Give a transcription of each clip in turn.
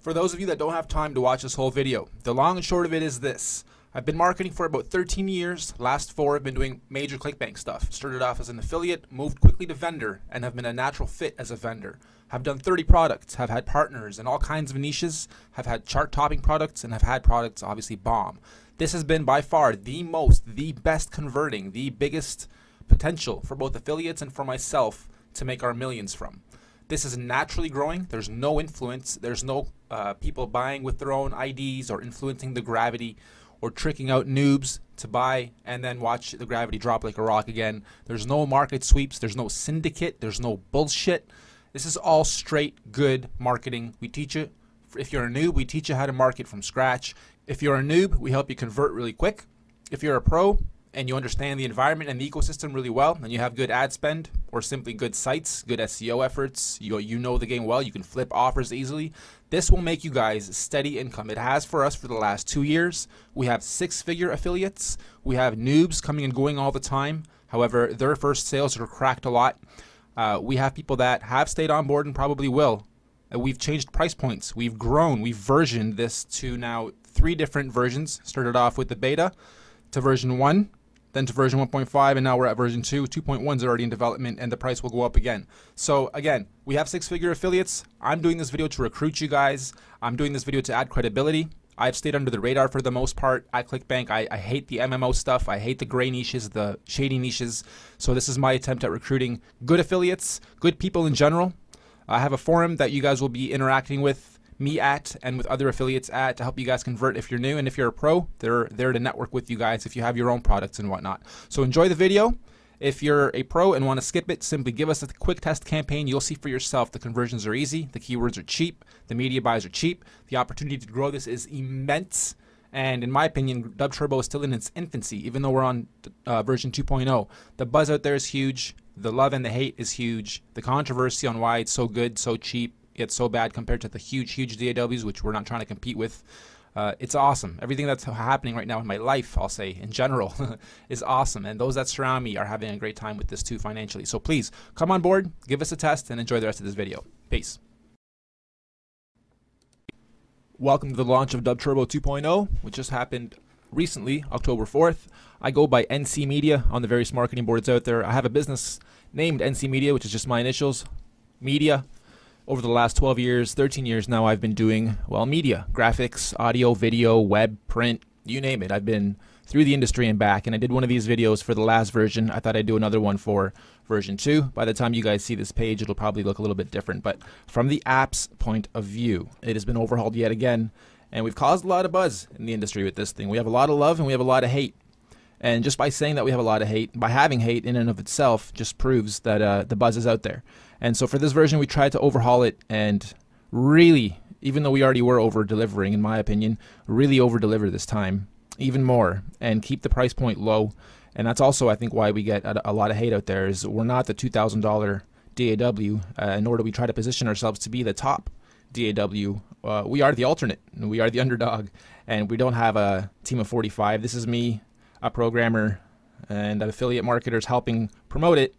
For those of you that don't have time to watch this whole video, the long and short of it is this. I've been marketing for about 13 years. Last 4 I've been doing major ClickBank stuff. Started off as an affiliate, moved quickly to vendor, and have been a natural fit as a vendor. Have done 30 products, have had partners in all kinds of niches, have had chart-topping products, and have had products obviously bomb. This has been by far the best converting, the biggest potential for both affiliates and for myself to make our millions from. This is naturally growing. There's no influence. There's no people buying with their own IDs or influencing the gravity or tricking out noobs to buy and then watch the gravity drop like a rock again. There's no market sweeps. There's no syndicate. There's no bullshit. This is all straight good marketing. We teach you. If you're a noob, we teach you how to market from scratch. If you're a noob, we help you convert really quick. If you're a pro and you understand the environment and the ecosystem really well, and you have good ad spend or simply good sites, good SEO efforts, you know the game well, you can flip offers easily, this will make you guys steady income. It has for us for the last 2 years. We have 6-figure affiliates. We have noobs coming and going all the time. However, their first sales are cracked a lot. We have people that have stayed on board and probably will. We've changed price points. We've grown. We've versioned this to now 3 different versions. Started off with the beta to version 1. Then to version 1.5, and now we're at version 2. 2.1 is already in development, and the price will go up again. So again, we have 6-figure affiliates. I'm doing this video to recruit you guys. I'm doing this video to add credibility. I've stayed under the radar for the most part at ClickBank. I hate the MMO stuff. I hate the gray niches, the shady niches. So this is my attempt at recruiting good affiliates, good people in general. I have a forum that you guys will be interacting with me at and with other affiliates at to help you guys convert if you're new, and if you're a pro, they're there to network with you guys if you have your own products and whatnot. So enjoy the video. If you're a pro and want to skip it, simply give us a quick test campaign. You'll see for yourself the conversions are easy, the keywords are cheap, the media buys are cheap, the opportunity to grow this is immense, and in my opinion, Dub Turbo is still in its infancy, even though we're on version 2.0. The buzz out there is huge, the love and the hate is huge, the controversy on why it's so good, so cheap, it's so bad compared to the huge DAWs, which we're not trying to compete with. It's awesome. Everything that's happening right now in my life, I'll say, in general, is awesome. And those that surround me are having a great time with this too financially. So please, come on board, give us a test, and enjoy the rest of this video. Peace. Welcome to the launch of Dub Turbo 2.0, which just happened recently, October 4th. I go by NC Media on the various marketing boards out there. I have a business named NC Media, which is just my initials, Media. Over the last 12 years, 13 years now, I've been doing, well, media, graphics, audio, video, web, print, you name it. I've been through the industry and back, and I did one of these videos for the last version. I thought I'd do another one for version 2. By the time you guys see this page, it'll probably look a little bit different. But from the app's point of view, it has been overhauled yet again, and we've caused a lot of buzz in the industry with this thing. We have a lot of love and we have a lot of hate. And just by saying that we have a lot of hate, by having hate in and of itself, just proves that the buzz is out there. And so for this version, we tried to overhaul it and really, even though we already were over-delivering, in my opinion, really over-deliver this time, even more, and keep the price point low. And that's also, I think, why we get a lot of hate out there, is we're not the $2,000 DAW, nor do we try to position ourselves to be the top DAW. We are the alternate, we are the underdog, and we don't have a team of 45. This is me, a programmer, and affiliate marketers helping promote it,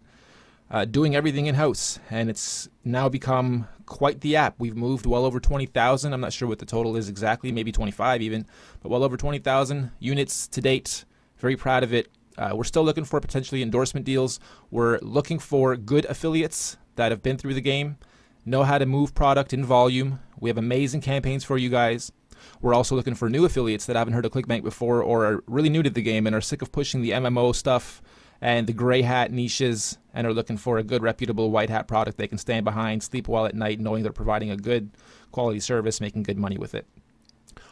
doing everything in-house, and it's now become quite the app. We've moved well over 20,000. I'm not sure what the total is exactly, maybe 25 even, but well over 20,000 units to date. Very proud of it. We're still looking for potentially endorsement deals. We're looking for good affiliates that have been through the game, know how to move product in volume. We have amazing campaigns for you guys. We're also looking for new affiliates that haven't heard of ClickBank before or are really new to the game and are sick of pushing the MMO stuff and the gray hat niches and are looking for a good, reputable white hat product they can stand behind, sleep well at night, knowing they're providing a good quality service, making good money with it.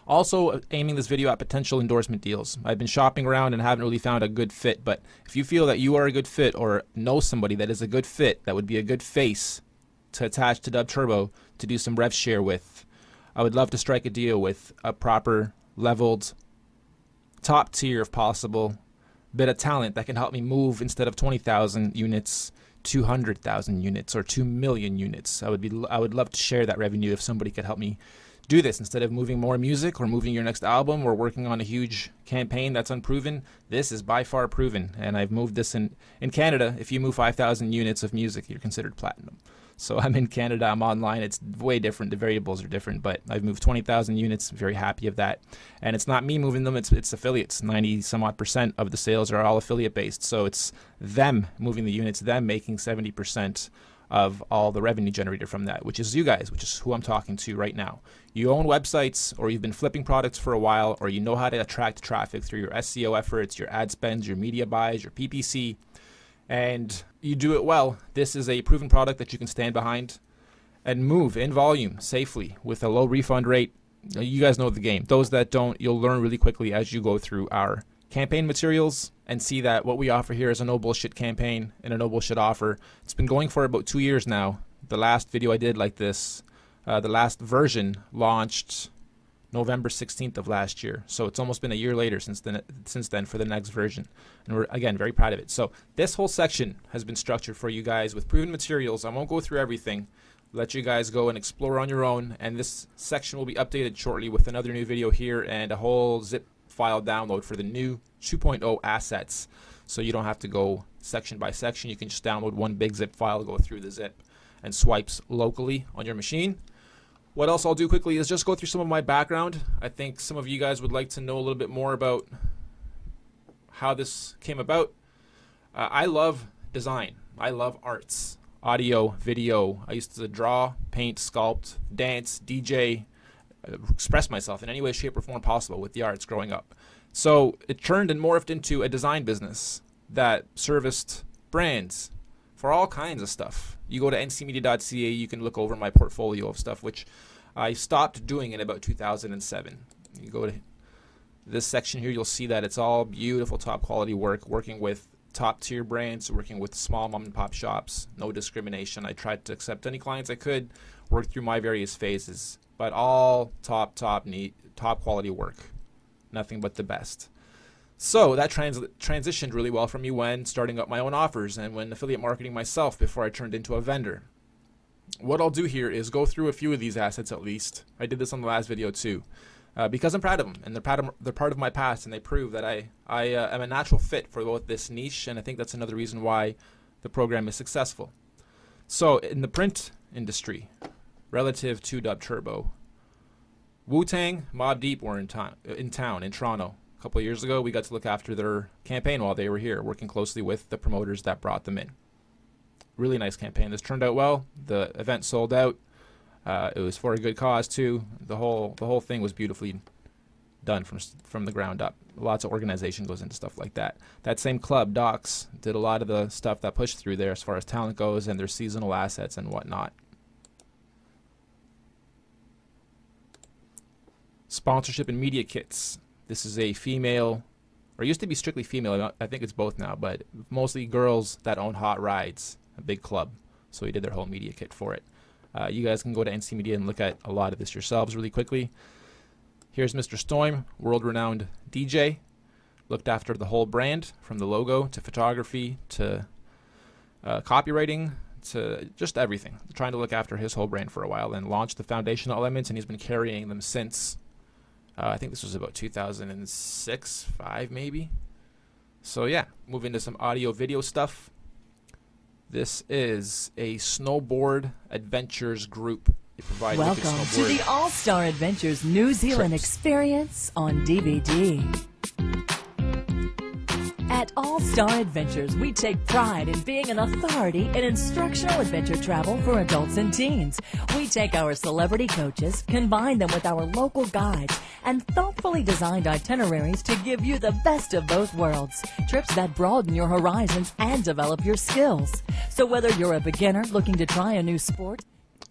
Also aiming this video at potential endorsement deals. I've been shopping around and haven't really found a good fit, but if you feel that you are a good fit or know somebody that is a good fit, that would be a good face to attach to Dub Turbo to do some rev share with, I would love to strike a deal with a proper, leveled, top tier if possible, bit of talent that can help me move instead of 20,000 units, 200,000 units, or 2 million units. I would love to share that revenue if somebody could help me do this instead of moving more music or moving your next album or working on a huge campaign that's unproven. This is by far proven, and I've moved this in Canada. If you move 5,000 units of music, you're considered platinum. So I'm in Canada, I'm online, it's way different, the variables are different, but I've moved 20,000 units, very happy of that. And it's not me moving them, it's affiliates. 90 some odd % of the sales are all affiliate based, so it's them moving the units, them making 70% of all the revenue generated from that, which is you guys, which is who I'm talking to right now. You own websites, or you've been flipping products for a while, or you know how to attract traffic through your SEO efforts, your ad spends, your media buys, your PPC, and you do it well. This is a proven product that you can stand behind and move in volume safely with a low refund rate. You guys know the game. Those that don't, you'll learn really quickly as you go through our campaign materials and see that what we offer here is a no bullshit campaign and a no bullshit offer. It's been going for about 2 years now. The last video I did like this, the last version launched November 16th of last year. So it's almost been a year later since then for the next version. And we're, again, very proud of it. So this whole section has been structured for you guys with proven materials. I won't go through everything. Let you guys go and explore on your own. And this section will be updated shortly with another new video here and a whole zip file download for the new 2.0 assets. So you don't have to go section by section. You can just download one big zip file, go through the zip and swipes locally on your machine. What else I'll do quickly is just go through some of my background. I think some of you guys would like to know a little bit more about how this came about. I love design. I love arts, audio, video. I used to draw, paint, sculpt, dance, DJ, express myself in any way, shape, or form possible with the arts growing up. So it turned and morphed into a design business that serviced brands for all kinds of stuff. You go to ncmedia.ca, you can look over my portfolio of stuff, which I stopped doing in about 2007. You go to this section here, you'll see that it's all beautiful, top quality work, working with top tier brands, working with small mom and pop shops, no discrimination. I tried to accept any clients I could, work through my various phases, but all top quality work, nothing but the best. So that transitioned really well for me when starting up my own offers and when affiliate marketing myself before I turned into a vendor. What I'll do here is go through a few of these assets at least. I did this on the last video too, because I'm proud of them and they're part of my past, and they prove that I am a natural fit for both this niche, and I think that's another reason why the program is successful. So in the print industry, relative to Dub Turbo, Wu-Tang, Mobb Deep were in town in Toronto. A couple of years ago, we got to look after their campaign while they were here, working closely with the promoters that brought them in. Really nice campaign. This turned out well. The event sold out. It was for a good cause too. The whole thing was beautifully done from the ground up. Lots of organization goes into stuff like that. That same club, Docs, did a lot of the stuff that pushed through there as far as talent goes and their seasonal assets and whatnot. Sponsorship and media kits. This is a female, or used to be strictly female, I think it's both now, but mostly girls that own Hot Rides, a big club. So we did their whole media kit for it. You guys can go to NC Media and look at a lot of this yourselves really quickly. Here's Mr. Storm, world-renowned DJ. Looked after the whole brand, from the logo to photography to copywriting to just everything. Trying to look after his whole brand for a while and launched the foundational elements, and he's been carrying them since. I think this was about 2006, 5 maybe. So yeah, move into some audio video stuff. This is a snowboard adventures group. They provide Welcome to the All-Star Adventures New Zealand trips. Experience on DVD. At All-Star Adventures, we take pride in being an authority in instructional adventure travel for adults and teens. We take our celebrity coaches, combine them with our local guides, and thoughtfully designed itineraries to give you the best of both worlds. Trips that broaden your horizons and develop your skills. So whether you're a beginner looking to try a new sport,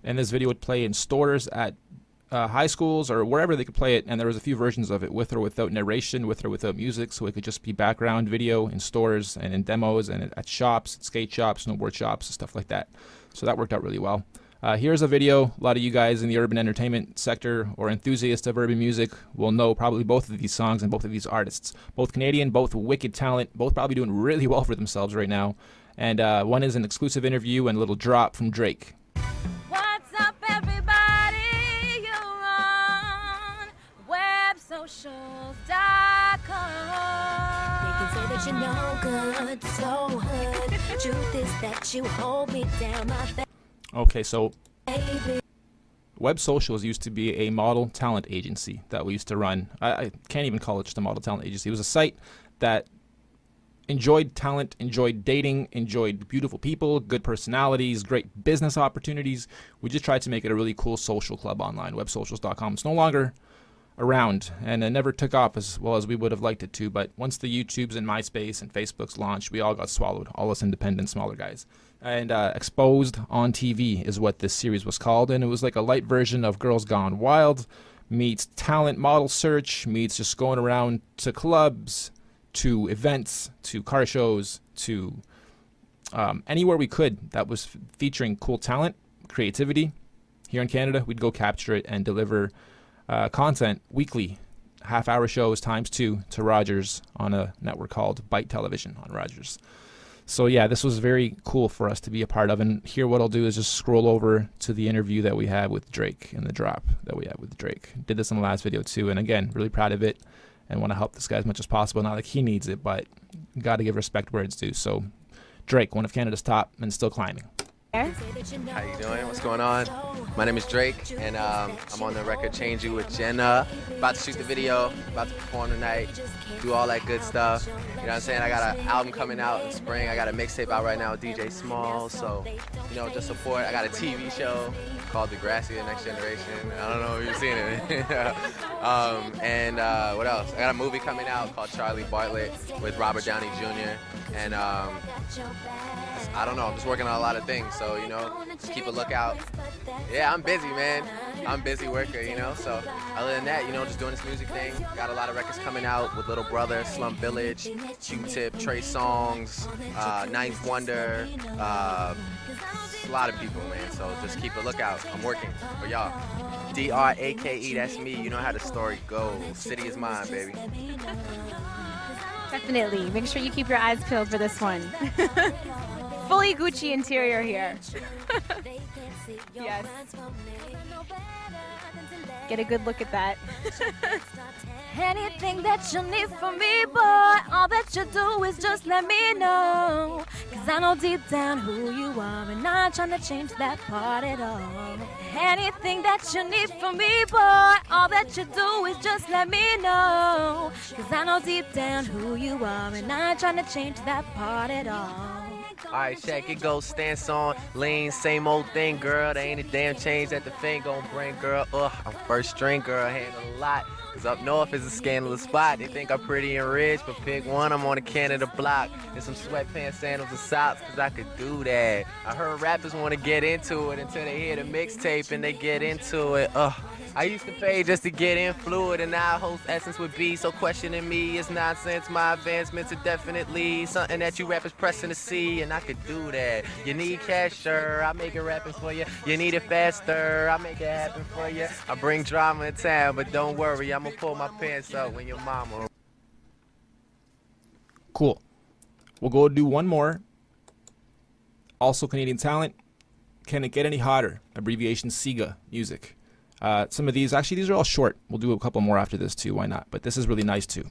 and this video would play in stores at high schools or wherever they could play it, and there was a few versions of it, with or without narration, with or without music, so it could just be background video in stores and in demos and at shops, skate shops, snowboard shops, stuff like that. So that worked out really well. Here's a video. A lot of you guys in the urban entertainment sector or enthusiasts of urban music will know probably both of these songs and both of these artists. Both Canadian, both wicked talent, both probably doing really well for themselves right now. And one is an exclusive interview and a little drop from Drake. What's up, everybody? You're on websocials.com. They can say that you're no good, so hood. Truth is that you hold me down. Okay, so Web Socials used to be a model talent agency that we used to run. I can't even call it just a model talent agency. It was a site that enjoyed talent, enjoyed dating, enjoyed beautiful people, good personalities, great business opportunities. We just tried to make it a really cool social club online. Websocials.com. It's no longer around, and it never took off as well as we would have liked it to. But once the YouTubes and MySpace and Facebooks launched, we all got swallowed, all us independent, smaller guys. And Exposed on TV is what this series was called, and it was like a light version of Girls Gone Wild meets talent model search meets just going around to clubs, to events, to car shows, to anywhere we could that was featuring cool talent, creativity. Here in Canada, we'd go capture it and deliver content weekly, half-hour shows ×2 to Rogers on a network called Byte Television on Rogers. So yeah, this was very cool for us to be a part of. And here what I'll do is just scroll over to the interview that we had with Drake and the drop that we had with Drake. Did this in the last video too, and again, really proud of it and want to help this guy as much as possible. Not like he needs it, but got to give respect where it's due. So Drake, one of Canada's top and still climbing. How you doing? What's going on? My name is Drake, and I'm on the record Change You with Jenna. About to shoot the video, about to perform tonight, do all that good stuff. You know what I'm saying? I got an album coming out in spring. I got a mixtape out right now with DJ Small, so, you know, just support. I got a TV show called Degrassi, The Next Generation. I don't know if you've seen it. What else? I got a movie coming out called Charlie Bartlett with Robert Downey Jr. And I don't know, I'm just working on a lot of things, so, you know, just keep a lookout. Yeah, I'm busy, man. I'm a busy worker, you know, so other than that, you know, just doing this music thing. Got a lot of records coming out with Little Brother, Slum Village, Q-Tip, Trey Songz, Ninth Wonder, a lot of people, man, so just keep a lookout. I'm working for y'all. D-R-A-K-E, that's me. You know how the story goes. City is mine, baby. Definitely. Make sure you keep your eyes peeled for this one. Fully Gucci interior here. Yes. Get a good look at that. Anything that you need from me, boy, all that you do is just let me know. Cause I know deep down who you are, and I'm not trying to change that part at all. Anything that you need from me, boy, all that you do is just let me know. Cause I know deep down who you are, and I'm not trying to change that part at all. Alright, check it goes, stance on, lean, same old thing, girl. There ain't a damn change that the thing gon' bring, girl. I'm first string, girl, handle a lot. Cause up north is a scandalous spot. They think I'm pretty and rich, but pick one, I'm on the Canada block. And some sweatpants, sandals, and socks, cause I could do that. I heard rappers wanna get into it until they hear the mixtape and they get into it. I used to pay just to get in fluid, and now I host Essence with B. So questioning me is nonsense. My advancements are definitely something that you rappers pressing to see, and I could do that. You need cash, sure, I make it rapping for you. You need it faster, I make it happen for you. I bring drama in town, but don't worry, I'ma pull my pants up when your mama. Cool. We'll go do one more. Also Canadian talent. Can it get any hotter? Abbreviation SIGA music. Some of these, actually, these are all short. We'll do a couple more after this too. Why not? But this is really nice too.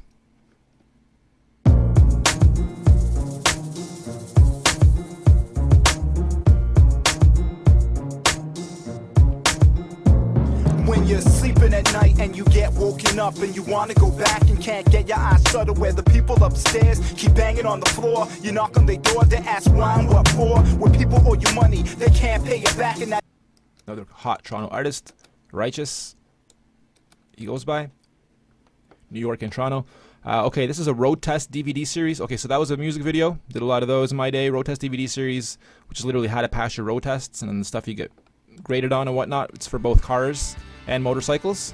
When you're sleeping at night and you get woken up and you want to go back and can't get your eyes shut where the people upstairs keep banging on the floor. You knock on their door, they ask why and what for. When people owe you money, they can't pay you back. And that another hot Toronto artist. Righteous, he goes by. New York and Toronto. Okay, this is a road test DVD series. Okay, so that was a music video. Did a lot of those in my day. Road test DVD series, which is literally how to pass your road tests and then the stuff you get graded on and whatnot. It's for both cars and motorcycles.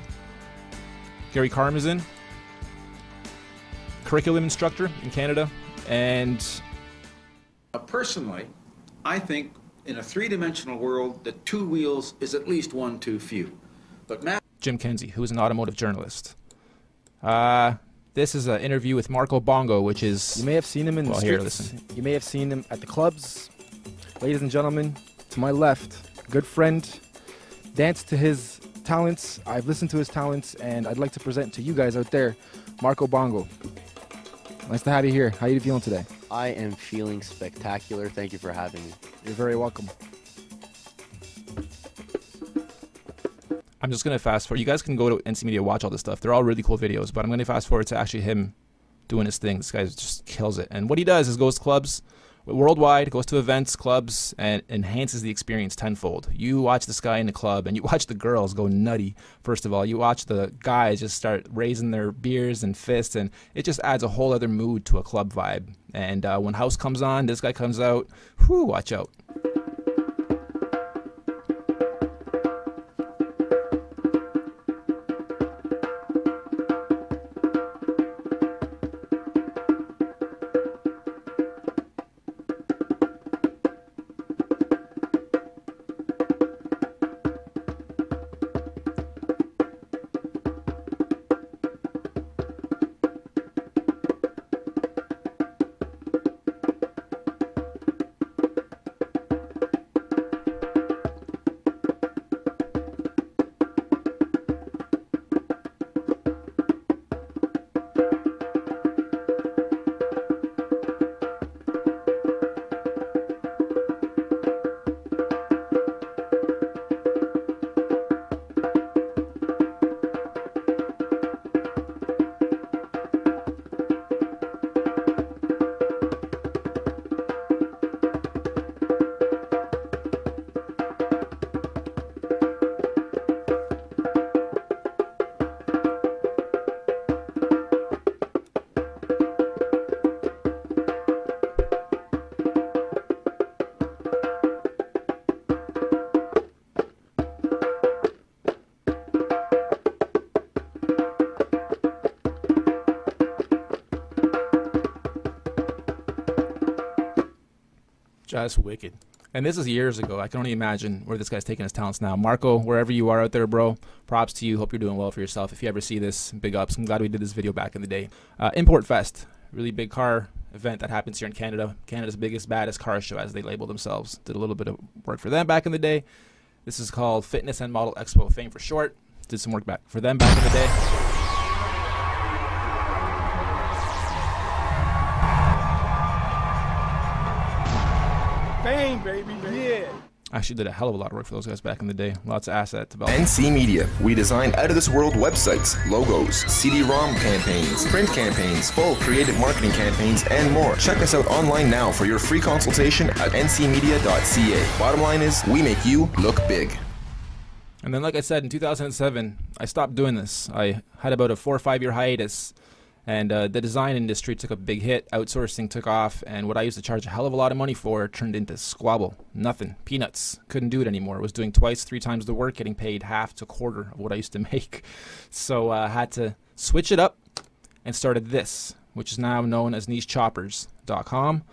Gary Karmazin, curriculum instructor in Canada. And personally, I think in a three-dimensional world, that two wheels is at least one too few. But Jim Kenzie, who is an automotive journalist. This is an interview with Marco Bongo, which is... You may have seen him in the streets. Here, listen. You may have seen him at the clubs. Ladies and gentlemen, to my left, good friend, danced to his talents. I've listened to his talents, and I'd like to present to you guys out there, Marco Bongo. Nice to have you here. How are you feeling today? I am feeling spectacular. Thank you for having me. You're very welcome. I'm just going to fast forward. You guys can go to NC Media, watch all this stuff. They're all really cool videos, but I'm going to fast forward to actually him doing his thing. This guy just kills it. And what he does is goes to clubs worldwide, goes to events, clubs, and enhances the experience tenfold. You watch this guy in the club, and you watch the girls go nutty, first of all. You watch the guys just start raising their beers and fists, and it just adds a whole other mood to a club vibe. And when house comes on, this guy comes out, whew, watch out. Just wicked. And this is years ago. I can only imagine where this guy's taking his talents now. Marco, wherever you are out there, bro, props to you. Hope you're doing well for yourself. If you ever see this, big ups. I'm glad we did this video back in the day. Import Fest, really big car event that happens here in Canada. Canada's biggest, baddest car show, as they label themselves. Did a little bit of work for them back in the day. This is called Fitness and Model Expo, fame for short. Did some work back for them back in the day. Fame, baby, yeah. Actually did a hell of a lot of work for those guys back in the day. Lots of asset development. NC Media. We design out-of-this-world websites, logos, CD-ROM campaigns, print campaigns, full creative marketing campaigns, and more. Check us out online now for your free consultation at ncmedia.ca. Bottom line is, we make you look big. And then, like I said, in 2007, I stopped doing this. I had about a 4 or 5 year hiatus. And the design industry took a big hit, outsourcing took off, and what I used to charge a hell of a lot of money for turned into squabble. Nothing. Peanuts. Couldn't do it anymore. I was doing twice, 3 times the work, getting paid half to quarter of what I used to make. So I had to switch it up and started this, which is now known as nichechoppers.com.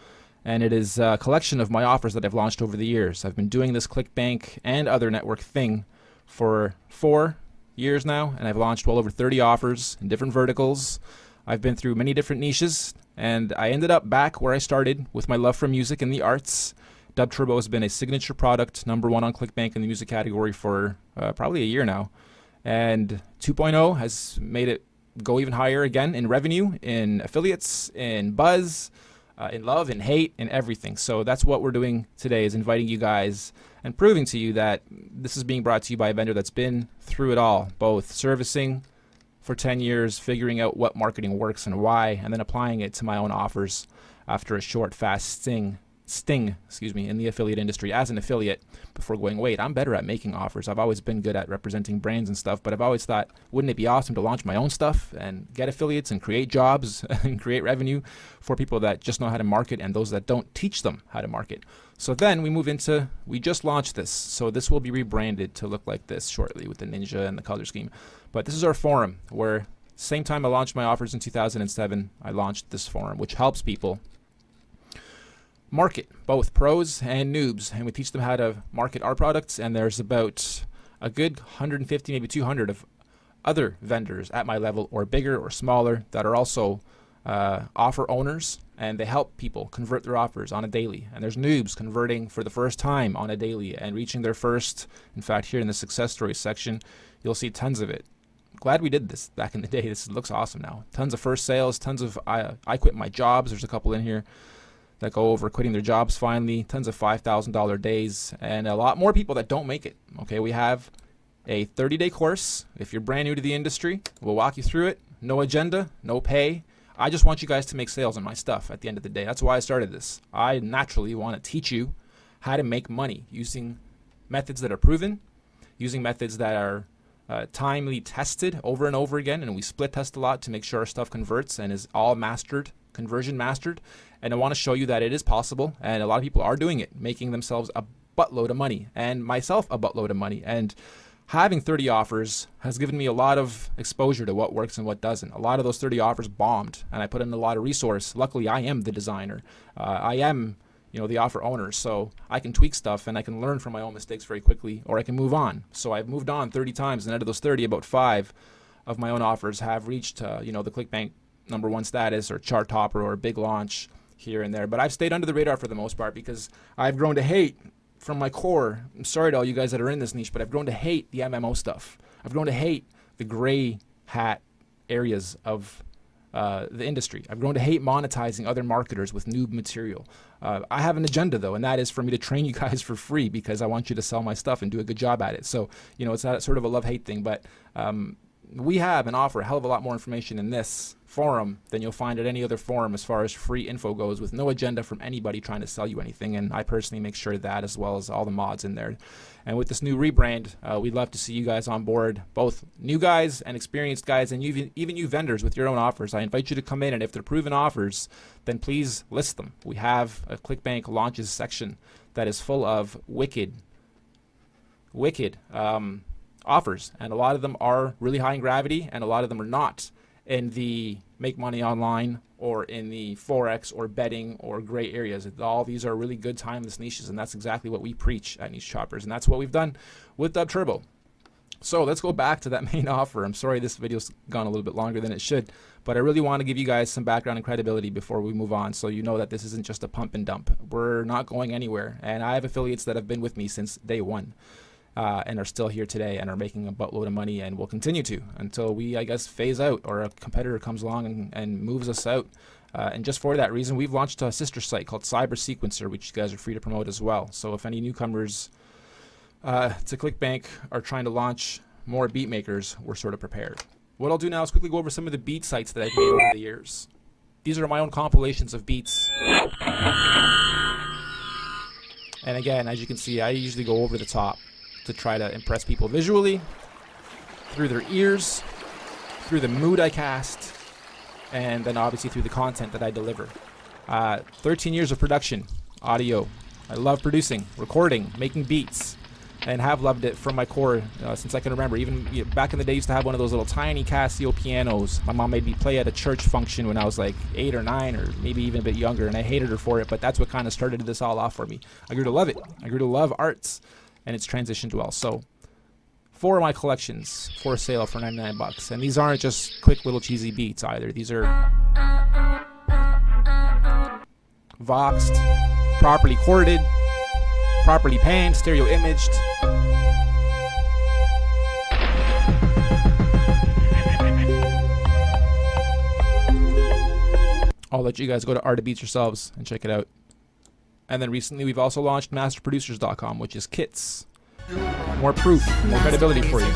And it is a collection of my offers that I've launched over the years. I've been doing this ClickBank and other network thing for 4 years now, and I've launched well over 30 offers in different verticals. I've been through many different niches, and I ended up back where I started with my love for music and the arts. Dub Turbo has been a signature product, #1 on ClickBank in the music category for probably a year now. And 2.0 has made it go even higher again in revenue, in affiliates, in buzz, in love, in hate, in everything. So that's what we're doing today, is inviting you guys and proving to you that this is being brought to you by a vendor that's been through it all, both servicing for 10 years, figuring out what marketing works and why, and then applying it to my own offers after a short, fast sting in the affiliate industry as an affiliate before going, wait, I'm better at making offers. I've always been good at representing brands and stuff, but I've always thought, wouldn't it be awesome to launch my own stuff and get affiliates and create jobs and create revenue for people that just know how to market and those that don't, teach them how to market. So then we move into, we just launched this. So this will be rebranded to look like this shortly with the ninja and the color scheme. But this is our forum where, same time I launched my offers in 2007, I launched this forum, which helps people market, both pros and noobs. And we teach them how to market our products. And there's about a good 150, maybe 200 of other vendors at my level or bigger or smaller that are also offer owners, and they help people convert their offers on a daily. And there's noobs converting for the first time on a daily and reaching their first. In fact, here in the success stories section, you'll see tons of it. Glad we did this back in the day. This looks awesome now. Tons of first sales, tons of I quit my jobs. There's a couple in here that go over quitting their jobs finally, tons of $5,000 days, and a lot more people that don't make it. Okay, we have a 30-day course. If you're brand new to the industry, we'll walk you through it. No agenda, no pay. I just want you guys to make sales on my stuff at the end of the day. That's why I started this. I naturally want to teach you how to make money using methods that are proven, using methods that are timely tested over and over again, and we split test a lot to make sure our stuff converts and is all mastered, conversion mastered. And I want to show you that it is possible, and a lot of people are doing it, making themselves a buttload of money, and myself a buttload of money. And having 30 offers has given me a lot of exposure to what works and what doesn't. A lot of those 30 offers bombed, and I put in a lot of resource. Luckily, I am the designer. I am, the offer owner, so I can tweak stuff and I can learn from my own mistakes very quickly, or I can move on. So I've moved on 30 times, and out of those 30, about 5 of my own offers have reached, the ClickBank #1 status or chart topper or big launch here and there. But I've stayed under the radar for the most part because I've grown to hate from my core. I'm sorry to all you guys that are in this niche, but I've grown to hate the MMO stuff. I've grown to hate the gray hat areas of the industry. I've grown to hate monetizing other marketers with noob material. I have an agenda though, and that is for me to train you guys for free because I want you to sell my stuff and do a good job at it. So, it's that sort of a love-hate thing, but we have and offer a hell of a lot more information in this forum than you'll find at any other forum as far as free info goes, with no agenda from anybody trying to sell you anything. And I personally make sure that, as well as all the mods in there. And with this new rebrand, we'd love to see you guys on board, both new guys and experienced guys, and even you vendors with your own offers. I invite you to come in, and if they're proven offers, then please list them. We have a ClickBank launches section that is full of wicked offers, and a lot of them are really high in gravity, and a lot of them are not in the make money online or in the Forex or betting or gray areas. All these are really good timeless niches, and that's exactly what we preach at Niche Choppers, and that's what we've done with Dub Turbo. So let's go back to that main offer. I'm sorry this video's gone a little bit longer than it should, but I really want to give you guys some background and credibility before we move on, so you know that this isn't just a pump and dump. We're not going anywhere, and I have affiliates that have been with me since day one. And are still here today and are making a buttload of money and will continue to until we, I guess, phase out or a competitor comes along and moves us out. And just for that reason, we've launched a sister site called Cyber Sequencer, which you guys are free to promote as well. So if any newcomers to ClickBank are trying to launch more beat makers, we're sort of prepared. What I'll do now is quickly go over some of the beat sites that I've made over the years. These are my own compilations of beats. And again, as you can see, I usually go over the top to try to impress people visually, through their ears, through the mood I cast, and then obviously through the content that I deliver. 13 years of production, audio. I love producing, recording, making beats, and have loved it from my core since I can remember. Even back in the day, I used to have one of those little tiny Casio pianos. My mom made me play at a church function when I was like 8 or 9 or maybe even a bit younger, and I hated her for it, but that's what kind of started this all off for me. I grew to love it. I grew to love arts, and it's transitioned well. So 4 of my collections for sale for 99 bucks. And these aren't just quick little cheesy beats either. These are voxed, properly corded, properly panned, stereo imaged. I'll let you guys go to Art of Beats yourselves and check it out. And then recently we've also launched masterproducers.com, which is kits. More proof, more credibility for you.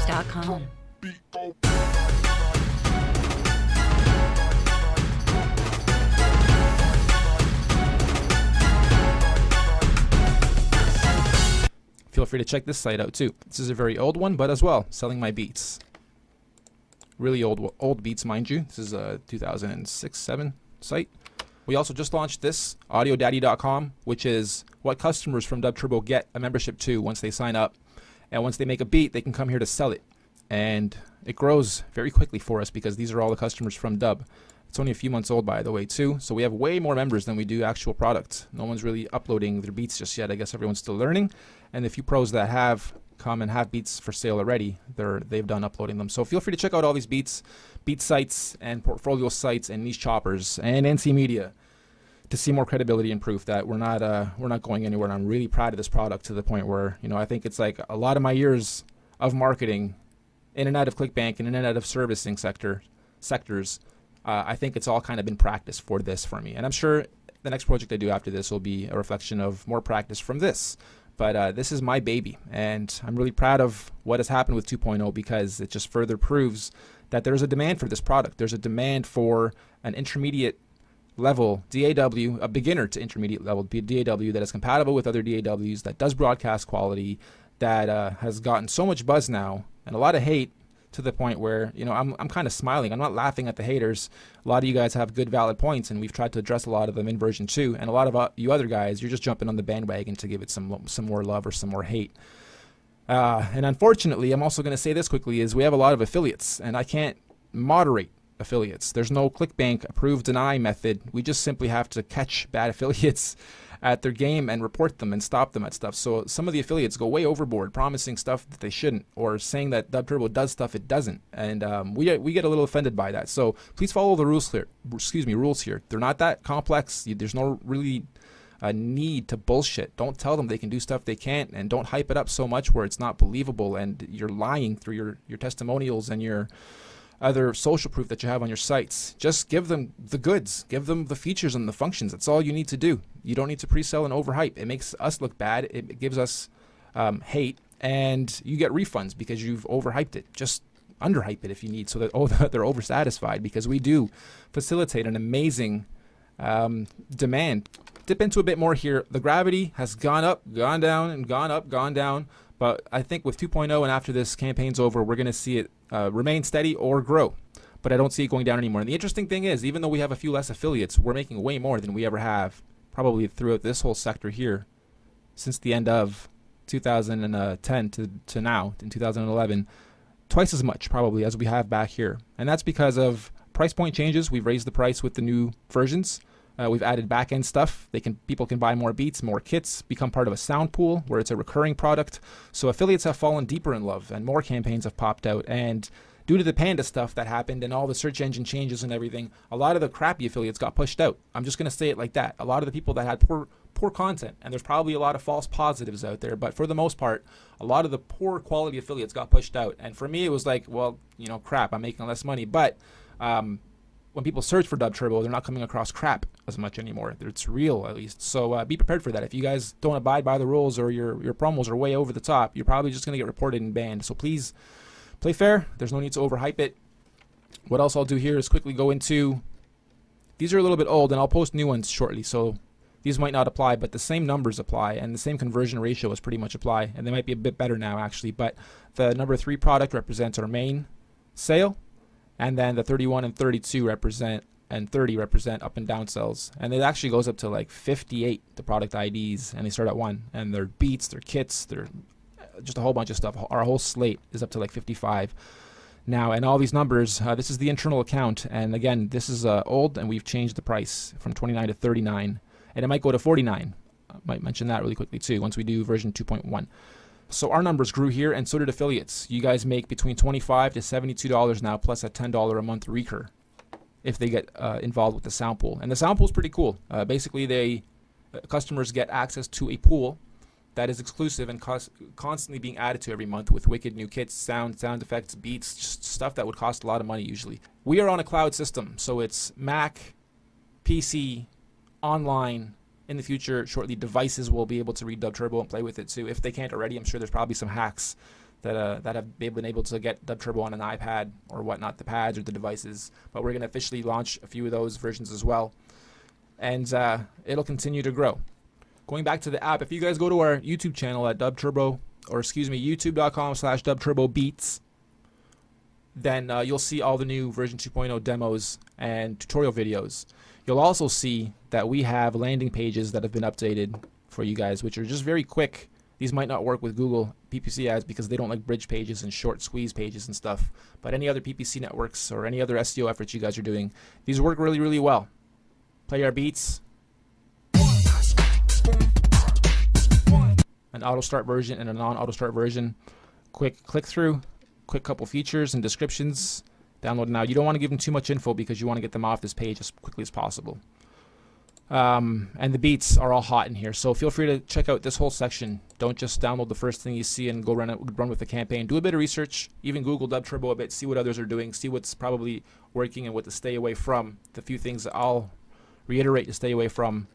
Feel free to check this site out too. This is a very old one, but as well, selling my beats. Really old beats, mind you. This is a 2006-07 site. We also just launched this, audiodaddy.com, which is what customers from Dub Turbo get a membership to once they sign up. And once they make a beat, they can come here to sell it. And it grows very quickly for us because these are all the customers from Dub. It's only a few months old, by the way, too. So we have way more members than we do actual product. No one's really uploading their beats just yet. I guess everyone's still learning. And the few pros that have come and have beats for sale already, they've done uploading them. So feel free to check out all these beat sites and portfolio sites and Niche Choppers and NC Media to see more credibility and proof that we're not going anywhere. And I'm really proud of this product to the point where, I think it's like a lot of my years of marketing in and out of ClickBank and in and out of servicing sectors. I think it's all kind of been practice for this for me. And I'm sure the next project I do after this will be a reflection of more practice from this. but this is my baby, and I'm really proud of what has happened with 2.0 because it just further proves that there's a demand for this product. There's a demand for an intermediate level DAW, a beginner to intermediate level DAW that is compatible with other DAWs, that does broadcast quality, that has gotten so much buzz now and a lot of hate, to the point where, you know, I'm kind of smiling. I'm not laughing at the haters. A lot of you guys have good, valid points, and we've tried to address a lot of them in version 2. And a lot of you other guys, you're just jumping on the bandwagon to give it some more love or some more hate. And unfortunately, I'm also going to say this quickly, is we have a lot of affiliates, and I can't moderate affiliates. There's no ClickBank approve deny method. We just simply have to catch bad affiliates at their game and report them and stop them at stuff. So some of the affiliates go way overboard, promising stuff that they shouldn't, or saying that Dub Turbo does stuff it doesn't, and we get a little offended by that. So please follow the rules here. Rules here. They're not that complex. There's no really need to bullshit. Don't tell them they can do stuff they can't, and don't hype it up so much where it's not believable and you're lying through your testimonials and your other social proof that you have on your sites. Just give them the goods. Give them the features and the functions. That's all you need to do. You don't need to pre-sell and overhype. It makes us look bad. It gives us hate, and you get refunds because you've overhyped it. Just underhype it if you need, so that they're oversatisfied, because we do facilitate an amazing demand. Dip into a bit more here. The gravity has gone up, gone down, and gone up, gone down. But I think with 2.0 and after this campaign's over, we're going to see it remain steady or grow. But I don't see it going down anymore. And the interesting thing is, even though we have a few less affiliates, we're making way more than we ever have, probably throughout this whole sector here, since the end of 2010 to now, in 2011. Twice as much, probably, as we have back here. And that's because of price point changes. We've raised the price with the new versions. We've added back-end stuff. People can buy more beats, more kits, become part of a sound pool where it's a recurring product. So affiliates have fallen deeper in love, and more campaigns have popped out. And due to the Panda stuff that happened and all the search engine changes and everything, a lot of the crappy affiliates got pushed out. I'm just going to say it like that. A lot of the people that had poor content, and there's probably a lot of false positives out there, but for the most part, a lot of the poor quality affiliates got pushed out. And for me, it was like, well, you know, crap, I'm making less money. But when people search for Dub Turbo, they're not coming across crap as much anymore. It's real, at least. So be prepared for that. If you guys don't abide by the rules, or your promos are way over the top, you're probably just going to get reported and banned. So please play fair. There's no need to overhype it. What else I'll do here is quickly go into, these are a little bit old, and I'll post new ones shortly. So these might not apply, but the same numbers apply, and the same conversion ratio is pretty much apply, and they might be a bit better now, actually. But the number 3 product represents our main sale, and then the 31 and 32 represent, and 30 represent up and down cells. And it actually goes up to like 58, the product IDs, and they start at 1. And they're beats, they're kits, they're just a whole bunch of stuff. Our whole slate is up to like 55 now. And all these numbers, this is the internal account. And again, this is old, and we've changed the price from 29 to 39. And it might go to 49. I might mention that really quickly too, once we do version 2.1. So our numbers grew here, and so did affiliates. You guys make between $25 to $72 now, plus a $10 a month recur if they get involved with the sound pool. And the sound pool is pretty cool. Basically, customers get access to a pool that is exclusive and constantly being added to every month with wicked new kits, sound effects, beats, just stuff that would cost a lot of money usually. We are on a cloud system, so it's Mac, PC, online. In the future, shortly, devices will be able to read Dub Turbo and play with it too. If they can't already, I'm sure there's probably some hacks that have been able to get Dub Turbo on an iPad or whatnot, the pads or the devices. But we're going to officially launch a few of those versions as well, and it'll continue to grow. Going back to the app, if you guys go to our YouTube channel at youtube.com/dubturbobeats, then you'll see all the new version 2.0 demos and tutorial videos. You'll also see that we have landing pages that have been updated for you guys, which are just very quick. These might not work with Google PPC ads because they don't like bridge pages and short squeeze pages and stuff. But any other PPC networks or any other SEO efforts you guys are doing, these work really, really well. Play our beats. An auto start version and a non-auto start version. Quick click through, quick couple features and descriptions. Download now. You don't want to give them too much info because you want to get them off this page as quickly as possible. And the beats are all hot in here, so feel free to check out this whole section. Don't just download the first thing you see and go run with the campaign. Do a bit of research, even Google Dub Turbo a bit, see what others are doing, see what's probably working and what to stay away from. The few things that I'll reiterate to stay away from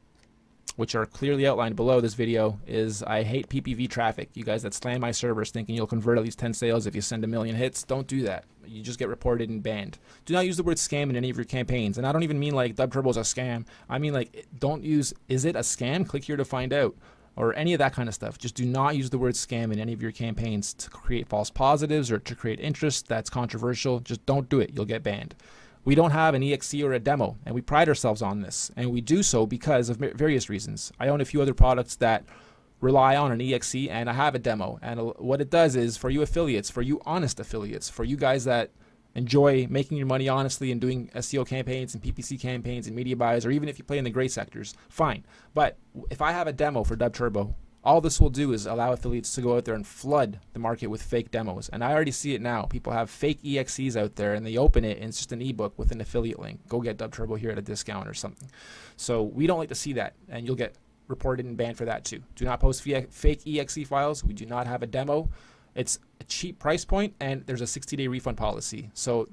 which are clearly outlined below this video, is I hate PPV traffic. You guys that slam my servers thinking you'll convert at least 10 sales if you send 1 million hits, don't do that. You just get reported and banned. Do not use the word scam in any of your campaigns. And I don't even mean like Dub Turbo's a scam. I mean like, don't use, is it a scam? Click here to find out. Or any of that kind of stuff. Just do not use the word scam in any of your campaigns to create false positives or to create interest that's controversial. Just don't do it. You'll get banned. We don't have an EXE or a demo, and we pride ourselves on this. And we do so because of various reasons. I own a few other products that rely on an EXE, and I have a demo. And what it does is, for you affiliates, for you honest affiliates, for you guys that enjoy making your money honestly and doing SEO campaigns and PPC campaigns and media buys, or even if you play in the gray sectors, fine. But if I have a demo for Dub Turbo, all this will do is allow affiliates to go out there and flood the market with fake demos. And I already see it now. People have fake EXEs out there, and they open it, and it's just an ebook with an affiliate link. Go get Dub Turbo here at a discount or something. So we don't like to see that, and you'll get reported and banned for that too. Do not post fake EXE files. We do not have a demo. It's a cheap price point, and there's a 60-day refund policy. So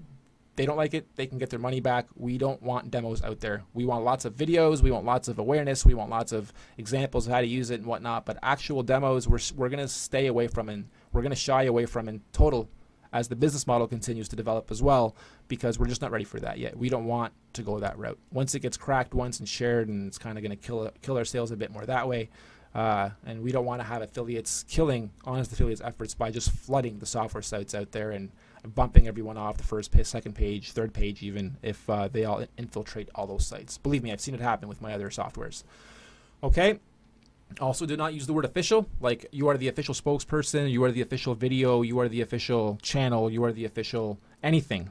they don't like it, they can get their money back. We don't want demos out there. We want lots of videos, we want lots of awareness, we want lots of examples of how to use it and whatnot, but actual demos we're going to stay away from, and we're going to shy away from in total as the business model continues to develop as well, because we're just not ready for that yet. We don't want to go that route. Once it gets cracked once and shared, and it's kind of going to kill our sales a bit more that way. And we don't want to have affiliates killing honest affiliates efforts by just flooding the software sites out there and bumping everyone off the first page, second page, third page even, if they all infiltrate all those sites. Believe me, I've seen it happen with my other softwares. Okay. Also, do not use the word official, like you are the official spokesperson, you are the official video, you are the official channel, you are the official anything.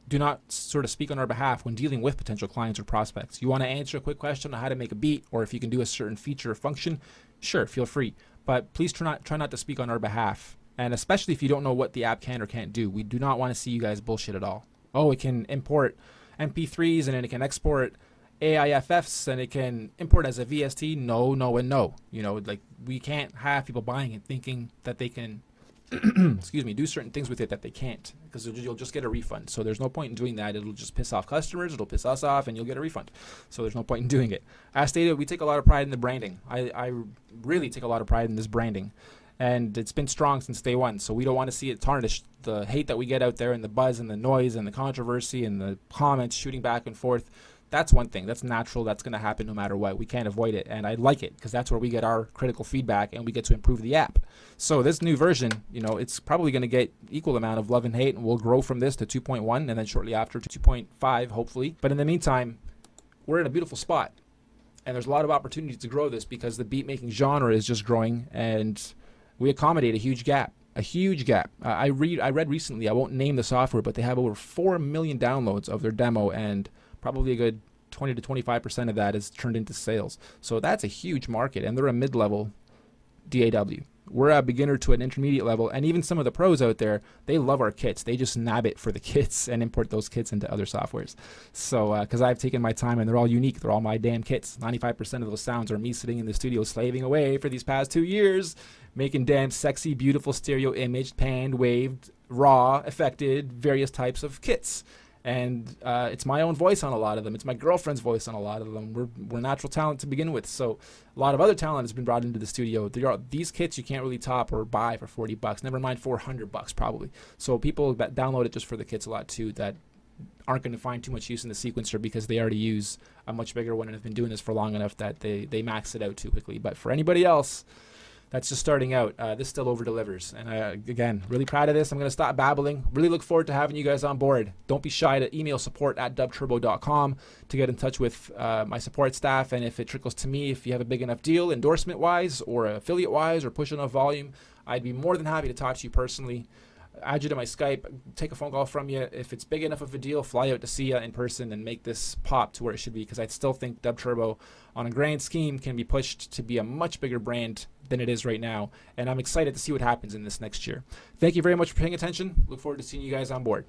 Do not sort of speak on our behalf when dealing with potential clients or prospects. You want to answer a quick question on how to make a beat, or if you can do a certain feature or function, sure, feel free. But please try not to speak on our behalf. And especially if you don't know what the app can or can't do. We do not want to see you guys bullshit at all. Oh, it can import MP3s, and then it can export AIFFs, and it can import as a VST. No, no, and no. You know, like, we can't have people buying it thinking that they can excuse me, do certain things with it that they can't, because you'll just get a refund. So there's no point in doing that. It'll just piss off customers, it'll piss us off, and you'll get a refund. So there's no point in doing it. As stated, we take a lot of pride in the branding. I really take a lot of pride in this branding, and it's been strong since day one. So we don't want to see it tarnished. The hate that we get out there, and the buzz and the noise and the controversy and the comments shooting back and forth, that's one thing. That's natural. That's going to happen no matter what. We can't avoid it. And I like it, because that's where we get our critical feedback, and we get to improve the app. So this new version, you know, it's probably going to get equal amount of love and hate, and we'll grow from this to 2.1, and then shortly after to 2.5, hopefully. But in the meantime, we're in a beautiful spot, and there's a lot of opportunity to grow this, because the beat making genre is just growing, and we accommodate a huge gap. A huge gap. I read recently, I won't name the software, but they have over 4 million downloads of their demo, and probably a good 20 to 25% of that is turned into sales. So that's a huge market, and they're a mid-level DAW. We're a beginner to an intermediate level, and even some of the pros out there, they love our kits. They just nab it for the kits and import those kits into other softwares. So, because I've taken my time, and they're all unique. They're all my damn kits. 95% of those sounds are me sitting in the studio slaving away for these past 2 years, making damn sexy, beautiful stereo imaged, panned, waved, raw, affected, various types of kits. And it's my own voice on a lot of them. It's my girlfriend's voice on a lot of them. We're natural talent to begin with. So a lot of other talent has been brought into the studio. These kits you can't really top or buy for $40. Never mind $400 probably. So people that download it just for the kits a lot too, that aren't going to find too much use in the sequencer, because they already use a much bigger one and have been doing this for long enough that they max it out too quickly. But for anybody else that's just starting out, this still over-delivers. And again, really proud of this. I'm going to stop babbling. Really look forward to having you guys on board. Don't be shy to email support@dubturbo.com to get in touch with my support staff. And if it trickles to me, if you have a big enough deal, endorsement-wise or affiliate-wise or push enough volume, I'd be more than happy to talk to you personally. Add you to my Skype, take a phone call from you. If it's big enough of a deal, fly out to see you in person and make this pop to where it should be, because I still think Dub Turbo on a grand scheme can be pushed to be a much bigger brand than it is right now, and I'm excited to see what happens in this next year. Thank you very much for paying attention. Look forward to seeing you guys on board.